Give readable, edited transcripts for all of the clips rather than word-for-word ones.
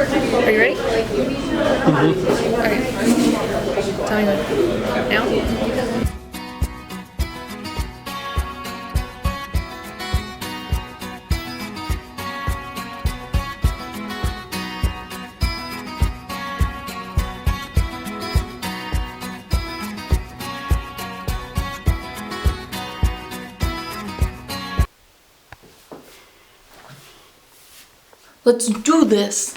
Are you ready? Okay. Tell me when. Now? Let's do this.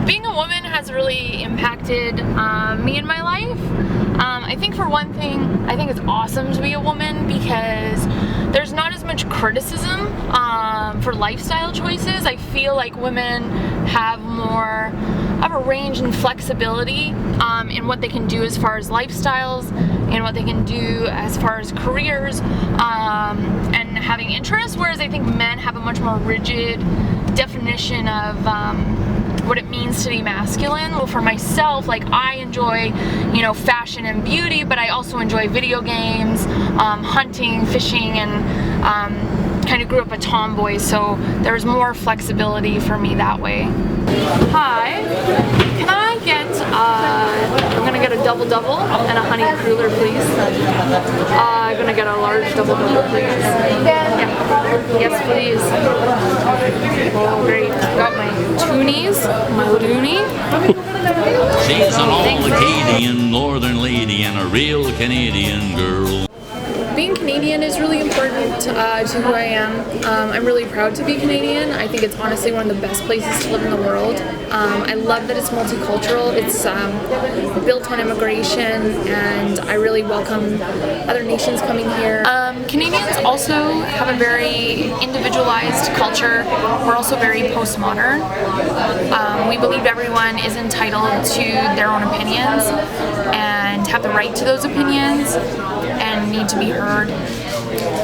Being a woman has really impacted me in my life. I think for one thing, I think it's awesome to be a woman because there's not as much criticism for lifestyle choices. I feel like women have more of a range and flexibility in what they can do as far as lifestyles and what they can do as far as careers and having interests, whereas I think men have a much more rigid definition of what it means to be masculine. Well, for myself, like I enjoy, you know, fashion and beauty, but I also enjoy video games, hunting, fishing, and kind of grew up a tomboy, so there's more flexibility for me that way. Hi, can I get, I'm gonna get a double-double and a honey cruller, please. I'm gonna get a large double-double, please. Yeah. Yes, please. Oh, great. Got my toonies, my loony. She's an all-Acadian northern lady and a real Canadian girl. Being Canadian is really important to who I am. I'm really proud to be Canadian. I think it's honestly one of the best places to live in the world. I love that it's multicultural. It's built on immigration, and I really welcome other nations coming here. Canadians also have a very individualized culture. We're also very postmodern. We believe everyone is entitled to their own opinions and have the right to those opinions and need to be heard.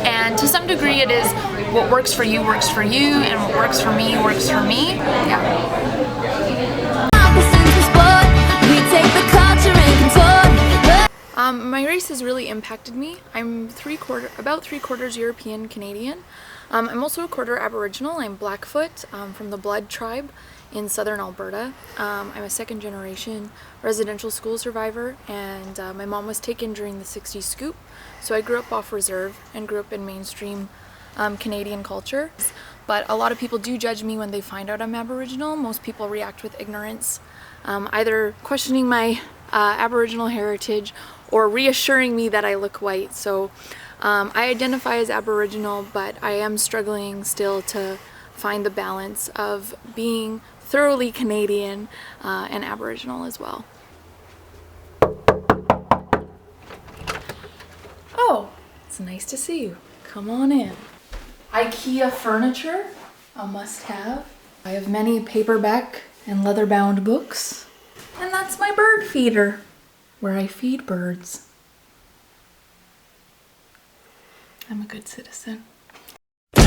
And to some degree it is what works for you, and what works for me, works for me. Yeah. My race has really impacted me. I'm about three-quarters European Canadian. I'm also a quarter Aboriginal. I'm Blackfoot from the Blood tribe in southern Alberta. I'm a second-generation residential school survivor, and my mom was taken during the 60s scoop, so I grew up off reserve and grew up in mainstream Canadian culture. But a lot of people do judge me when they find out I'm Aboriginal. Most people react with ignorance, either questioning my Aboriginal heritage or reassuring me that I look white. So I identify as Aboriginal, but I am struggling still to find the balance of being thoroughly Canadian and Aboriginal as well. Oh, it's nice to see you. Come on in. IKEA furniture, a must-have. I have many paperback and leather-bound books. And that's my bird feeder, where I feed birds. I'm a good citizen. I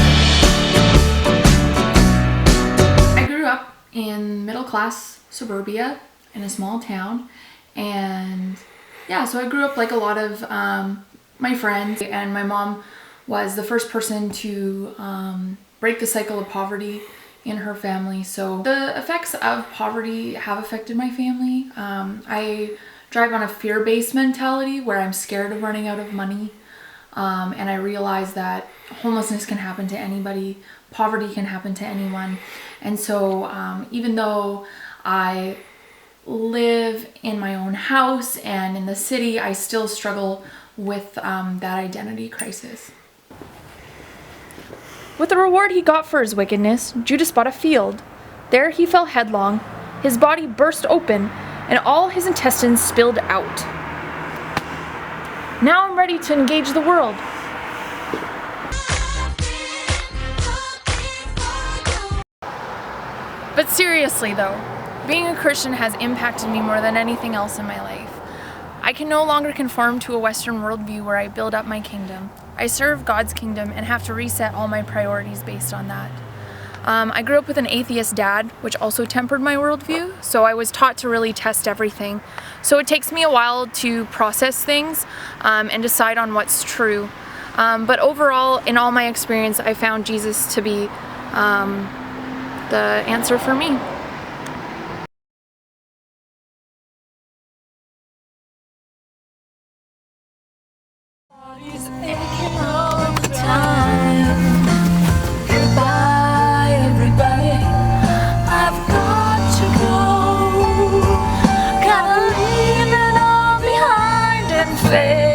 grew up in middle-class suburbia in a small town, and yeah, so I grew up like a lot of my friends, and my mom was the first person to break the cycle of poverty in her family. So the effects of poverty have affected my family. I drive on a fear-based mentality where I'm scared of running out of money, and I realize that homelessness can happen to anybody, poverty can happen to anyone. And so even though I live in my own house and in the city, I still struggle with that identity crisis. With the reward he got for his wickedness, Judas bought a field. There he fell headlong, his body burst open, and all his intestines spilled out. Now I'm ready to engage the world. But seriously though, being a Christian has impacted me more than anything else in my life. I can no longer conform to a Western worldview where I build up my kingdom. I serve God's kingdom and have to reset all my priorities based on that. I grew up with an atheist dad, which also tempered my worldview, so I was taught to really test everything. So it takes me a while to process things and decide on what's true. But overall, in all my experience, I found Jesus to be the answer for me. Body's aching all the time. Goodbye, everybody. I've got to go. Gotta leave it all behind and face